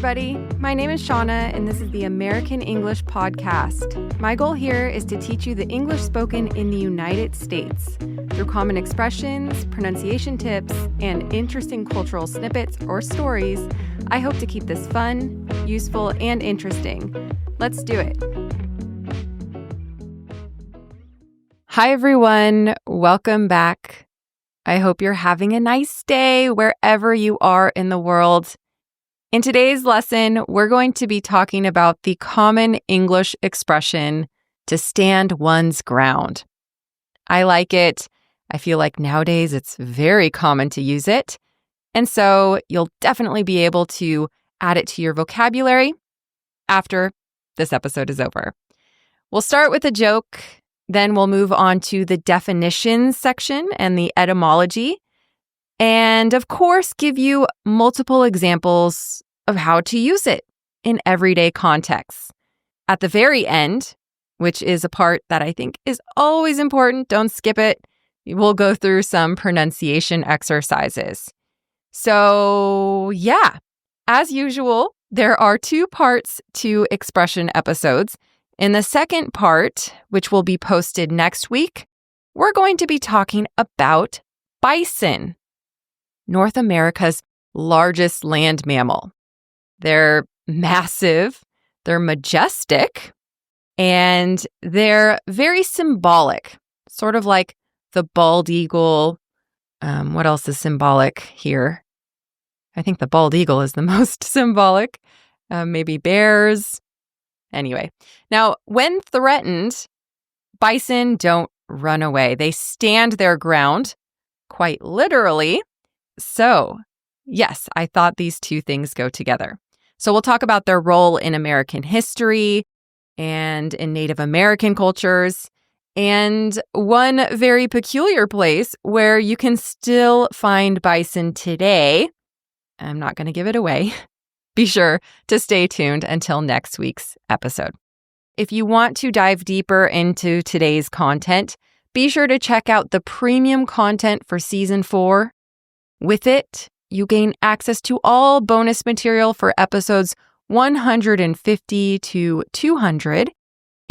everybody. My name is Shauna, and this is the American English Podcast. My goal here is to teach you the English spoken in the United States through common expressions, pronunciation tips, and interesting cultural snippets or stories. I hope to keep this fun, useful, and interesting. Let's do it. Hi, everyone. Welcome back. I hope you're having a nice day wherever you are in the world. In today's lesson, we're going to be talking about the common English expression to stand one's ground. I like it. I feel like nowadays it's very common to use it. And so you'll definitely be able to add it to your vocabulary after this episode is over. We'll start with a joke, then we'll move on to the definitions section and the etymology. And of course, give you multiple examples of how to use it in everyday contexts. At the very end, which is a part that I think is always important, don't skip it, we'll go through some pronunciation exercises. So yeah, as usual, there are two parts to expression episodes. In the second part, which will be posted next week, we're going to be talking about bison, North America's largest land mammal. They're massive, they're majestic, and they're very symbolic, sort of like the bald eagle. What else is symbolic here? I think the bald eagle is the most symbolic. Maybe bears. Anyway, now when threatened, bison don't run away. They stand their ground, quite literally. So, yes, I thought these two things go together. So we'll talk about their role in American history and in Native American cultures, and one very peculiar place where you can still find bison today. I'm not going to give it away. Be sure to stay tuned until next week's episode. If you want to dive deeper into today's content, be sure to check out the premium content for Season 4. With it, you gain access to all bonus material for episodes 150 to 200,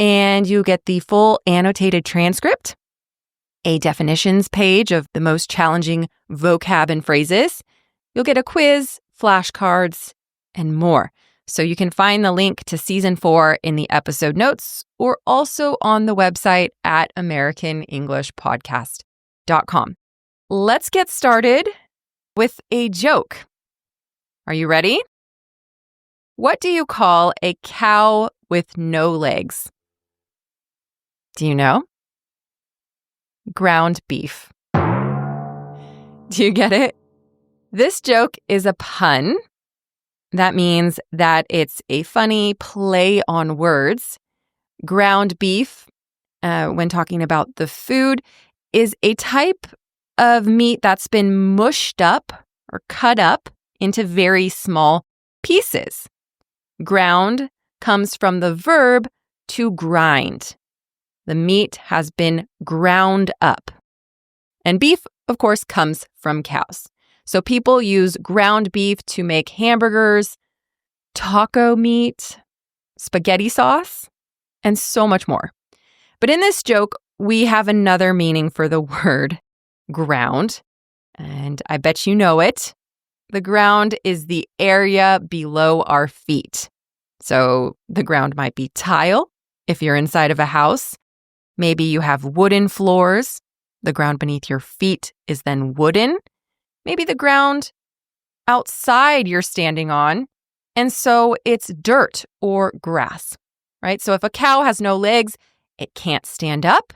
and you get the full annotated transcript, a definitions page of the most challenging vocab and phrases. You'll get a quiz, flashcards, and more. So you can find the link to Season 4 in the episode notes or also on the website at americanenglishpodcast.com. Let's get started with a joke. Are you ready? What do you call a cow with no legs? Do you know? Ground beef. Do you get it? This joke is a pun. That means that it's a funny play on words. Ground beef, when talking about the food, is a type of meat that's been mushed up or cut up into very small pieces. Ground comes from the verb to grind. The meat has been ground up. And beef, of course, comes from cows. So people use ground beef to make hamburgers, taco meat, spaghetti sauce, and so much more. But in this joke, we have another meaning for the word ground, and I bet you know it. The ground is the area below our feet. So the ground might be tile if you're inside of a house. Maybe you have wooden floors. The ground beneath your feet is then wooden. Maybe the ground outside you're standing on, and so it's dirt or grass, right? So if a cow has no legs, it can't stand up.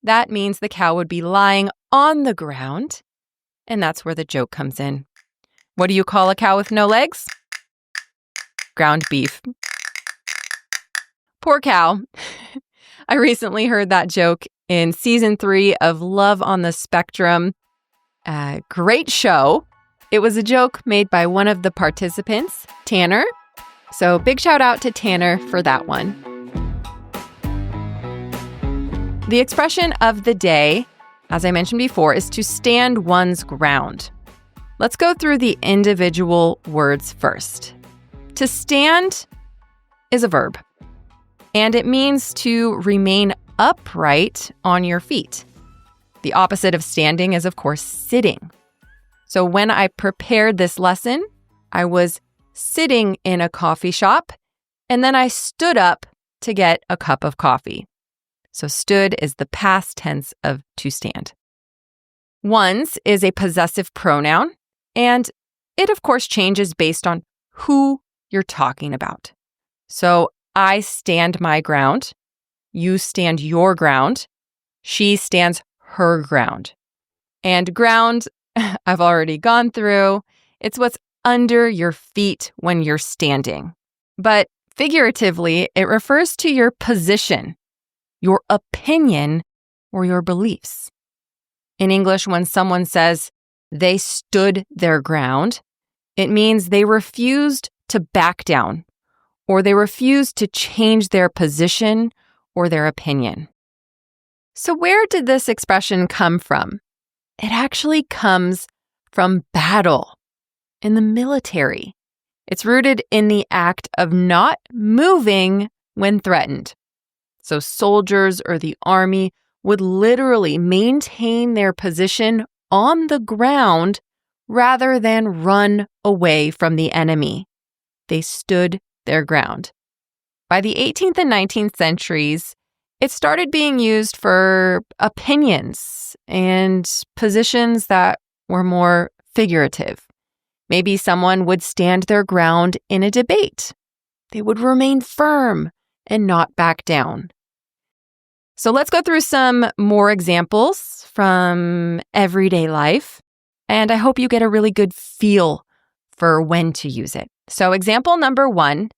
That means the cow would be lying on the ground, and that's where the joke comes in. What do you call a cow with no legs? Ground beef. Poor cow. I recently heard that joke in Season 3 of Love on the Spectrum. Great show. It was a joke made by one of the participants, Tanner. So big shout out to Tanner for that one. The expression of the day, as I mentioned before, is to stand one's ground. Let's go through the individual words first. To stand is a verb, and it means to remain upright on your feet. The opposite of standing is, of course, sitting. So when I prepared this lesson, I was sitting in a coffee shop, and then I stood up to get a cup of coffee. So stood is the past tense of to stand. Ones is a possessive pronoun, and it, of course, changes based on who you're talking about. So I stand my ground, you stand your ground, she stands her ground. And ground, I've already gone through. It's what's under your feet when you're standing. But figuratively, it refers to your position, your opinion, or your beliefs. In English, when someone says they stood their ground, it means they refused to back down, or they refused to change their position or their opinion. So where did this expression come from? It actually comes from battle in the military. It's rooted in the act of not moving when threatened. So soldiers or the army would literally maintain their position on the ground rather than run away from the enemy. They stood their ground. By the 18th and 19th centuries, it started being used for opinions and positions that were more figurative. Maybe someone would stand their ground in a debate. They would remain firm and not back down. So let's go through some more examples from everyday life, and I hope you get a really good feel for when to use it. So example number 1,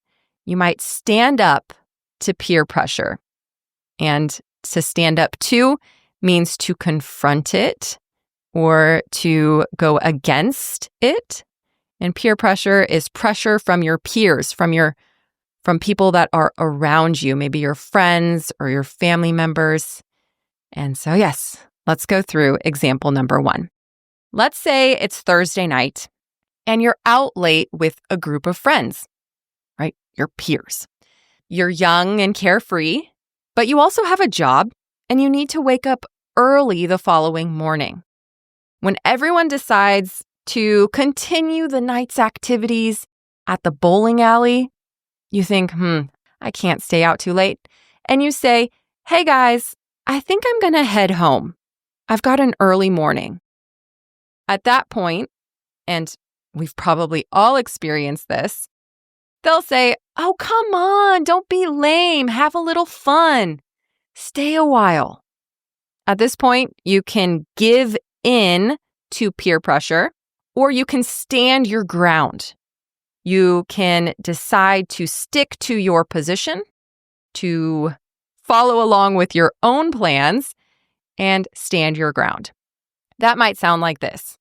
you might stand up to peer pressure. And to stand up to means to confront it or to go against it. And peer pressure is pressure from your peers, from people that are around you, maybe your friends or your family members. And so, yes, let's go through example number 1. Let's say it's Thursday night and you're out late with a group of friends, right? Your peers. You're young and carefree, but you also have a job and you need to wake up early the following morning. When everyone decides to continue the night's activities at the bowling alley, you think, I can't stay out too late. And you say, hey guys, I think I'm going to head home. I've got an early morning. At that point, and we've probably all experienced this, they'll say, oh, come on, don't be lame. Have a little fun. Stay a while. At this point, you can give in to peer pressure, or you can stand your ground. You can decide to stick to your position, to follow along with your own plans, and stand your ground. That might sound like this.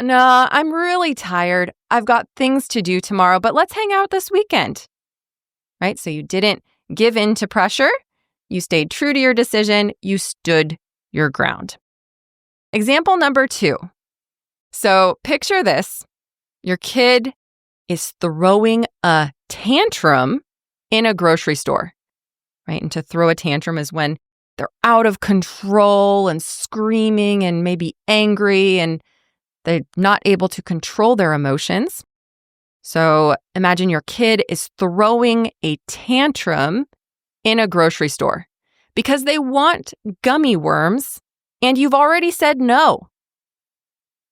No, I'm really tired. I've got things to do tomorrow, but let's hang out this weekend. Right? So you didn't give in to pressure. You stayed true to your decision. You stood your ground. Example number 2. So picture this. Your kid is throwing a tantrum in a grocery store, right? And to throw a tantrum is when they're out of control and screaming and maybe angry and they're not able to control their emotions. So imagine your kid is throwing a tantrum in a grocery store because they want gummy worms and you've already said no.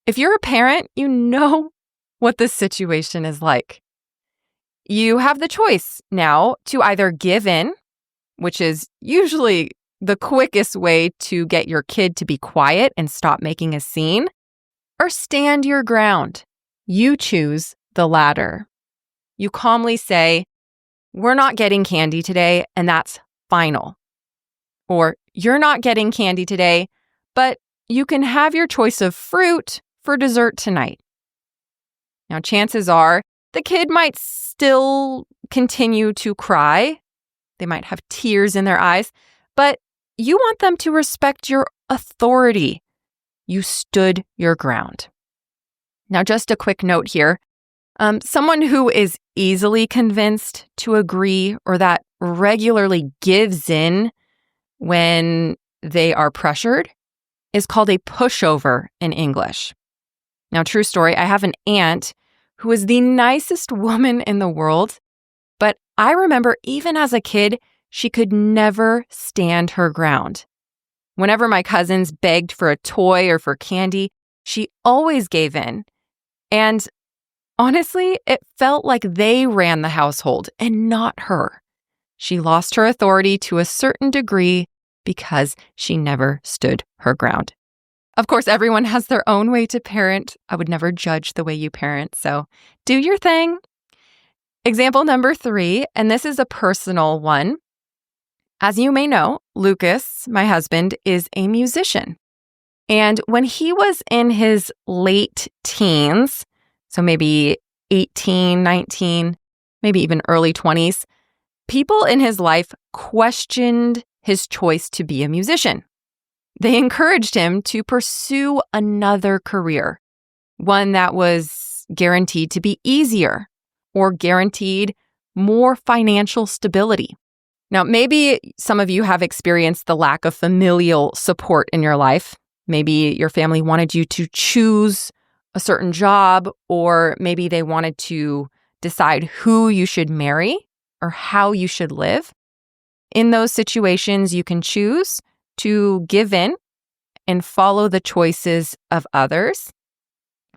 If you're a parent, you know what this situation is like. You have the choice now to either give in, which is usually the quickest way to get your kid to be quiet and stop making a scene, or stand your ground. You choose the latter. You calmly say, we're not getting candy today, and that's final. Or you're not getting candy today, but you can have your choice of fruit for dessert tonight. Now, chances are the kid might still continue to cry. They might have tears in their eyes, but you want them to respect your authority. You stood your ground. Now, just a quick note here. Someone who is easily convinced to agree or that regularly gives in when they are pressured is called a pushover in English. Now, true story, I have an aunt who is the nicest woman in the world, but I remember even as a kid, she could never stand her ground. Whenever my cousins begged for a toy or for candy, she always gave in. And honestly, it felt like they ran the household and not her. She lost her authority to a certain degree because she never stood her ground. Of course, everyone has their own way to parent. I would never judge the way you parent, so do your thing. Example number 3, and this is a personal one. As you may know, Lucas, my husband, is a musician. And when he was in his late teens, so maybe 18, 19, maybe even early 20s, people in his life questioned his choice to be a musician. They encouraged him to pursue another career, one that was guaranteed to be easier or guaranteed more financial stability. Now, maybe some of you have experienced the lack of familial support in your life. Maybe your family wanted you to choose a certain job, or maybe they wanted to decide who you should marry or how you should live. In those situations, you can choose to give in and follow the choices of others,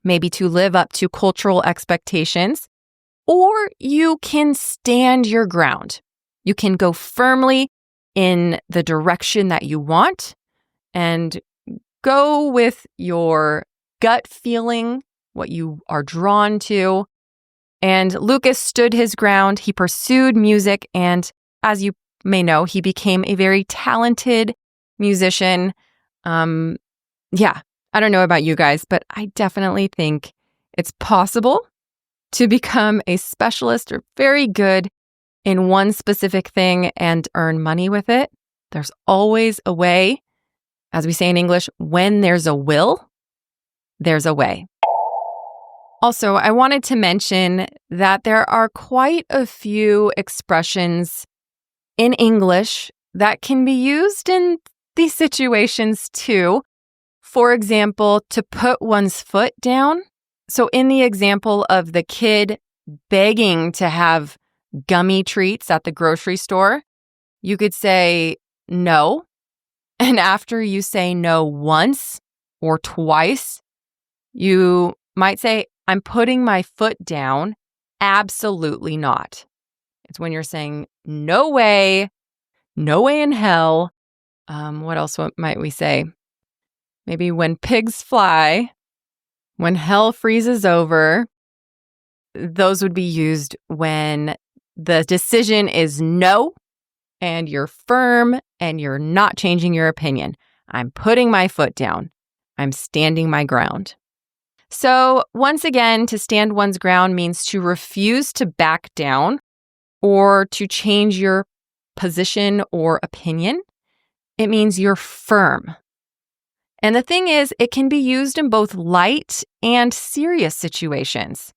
maybe to live up to cultural expectations, or you can stand your ground. You can go firmly in the direction that you want and go with your gut feeling, what you are drawn to. And Lucas stood his ground. He pursued music, and as you may know, he became a very talented musician. I don't know about you guys, but I definitely think it's possible to become a specialist or very good in one specific thing and earn money with it. There's always a way. As we say in English, when there's a will, there's a way. Also, I wanted to mention that there are quite a few expressions in English that can be used in these situations too. For example, to put one's foot down. So in the example of the kid begging to have gummy treats at the grocery store, you could say no. And after you say no once or twice, you might say, I'm putting my foot down. Absolutely not. It's when you're saying no way in hell. What else might we say? Maybe when pigs fly, when hell freezes over. Those would be used when the decision is no, and you're firm and you're not changing your opinion. I'm putting my foot down. I'm standing my ground. So once again, to stand one's ground means to refuse to back down or to change your position or opinion. It means you're firm. And the thing is, it can be used in both light and serious situations.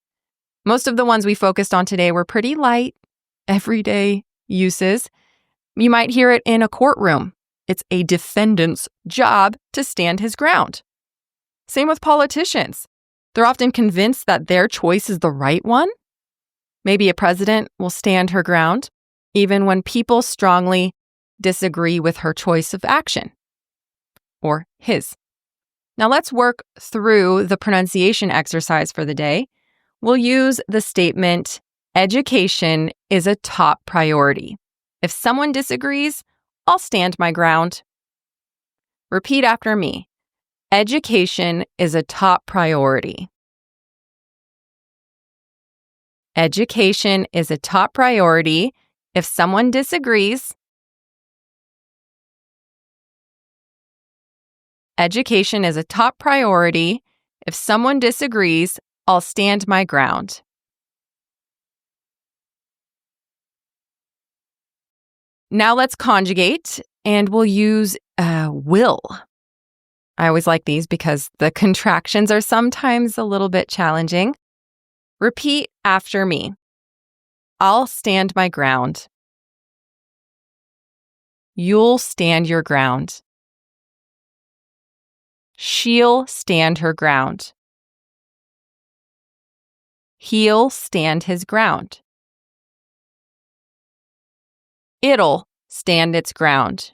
Most of the ones we focused on today were pretty light, everyday uses. You might hear it in a courtroom. It's a defendant's job to stand his ground. Same with politicians. They're often convinced that their choice is the right one. Maybe a president will stand her ground, even when people strongly disagree with her choice of action, or his. Now let's work through the pronunciation exercise for the day. We'll use the statement, education is a top priority. If someone disagrees, I'll stand my ground. Repeat after me. Education is a top priority. Education is a top priority. If someone disagrees, education is a top priority. If someone disagrees, I'll stand my ground. Now let's conjugate, and we'll use will. I always like these because the contractions are sometimes a little bit challenging. Repeat after me. I'll stand my ground. You'll stand your ground. She'll stand her ground. He'll stand his ground. It'll stand its ground.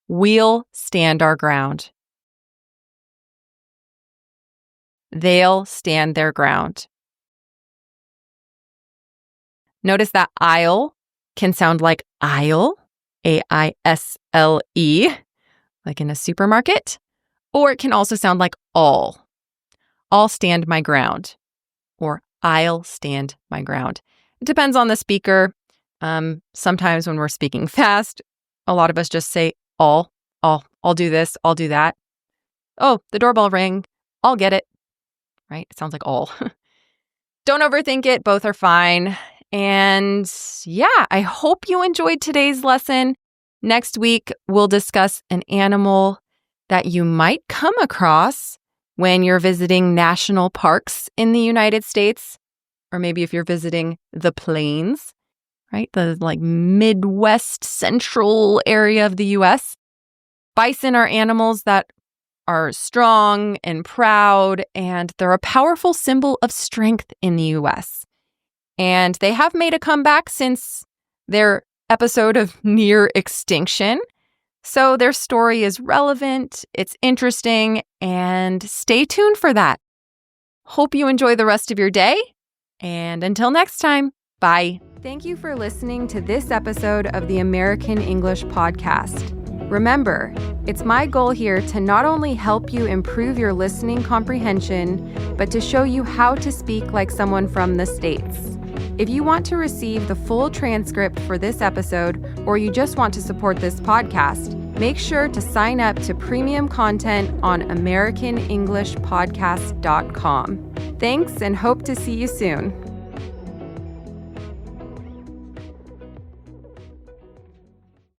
We'll stand our ground. They'll stand their ground. Notice that I'll can sound like aisle, A-I-S-L-E, like in a supermarket, or it can also sound like all. I'll stand my ground, or I'll stand my ground. It depends on the speaker. Sometimes when we're speaking fast, a lot of us just say I'll do this, I'll do that. Oh, the doorbell rang. I'll get it. Right? It sounds like all. Don't overthink it. Both are fine. And yeah, I hope you enjoyed today's lesson. Next week, we'll discuss an animal that you might come across when you're visiting national parks in the United States, or maybe if you're visiting the plains, right? The Midwest central area of the US. Bison are animals that are strong and proud, and they're a powerful symbol of strength in the US. And they have made a comeback since their episode of near extinction. So their story is relevant, it's interesting, and stay tuned for that. Hope you enjoy the rest of your day. And until next time, bye. Thank you for listening to this episode of the American English Podcast. Remember, it's my goal here to not only help you improve your listening comprehension, but to show you how to speak like someone from the States. If you want to receive the full transcript for this episode, or you just want to support this podcast, make sure to sign up to premium content on americanenglishpodcast.com. Thanks, and hope to see you soon.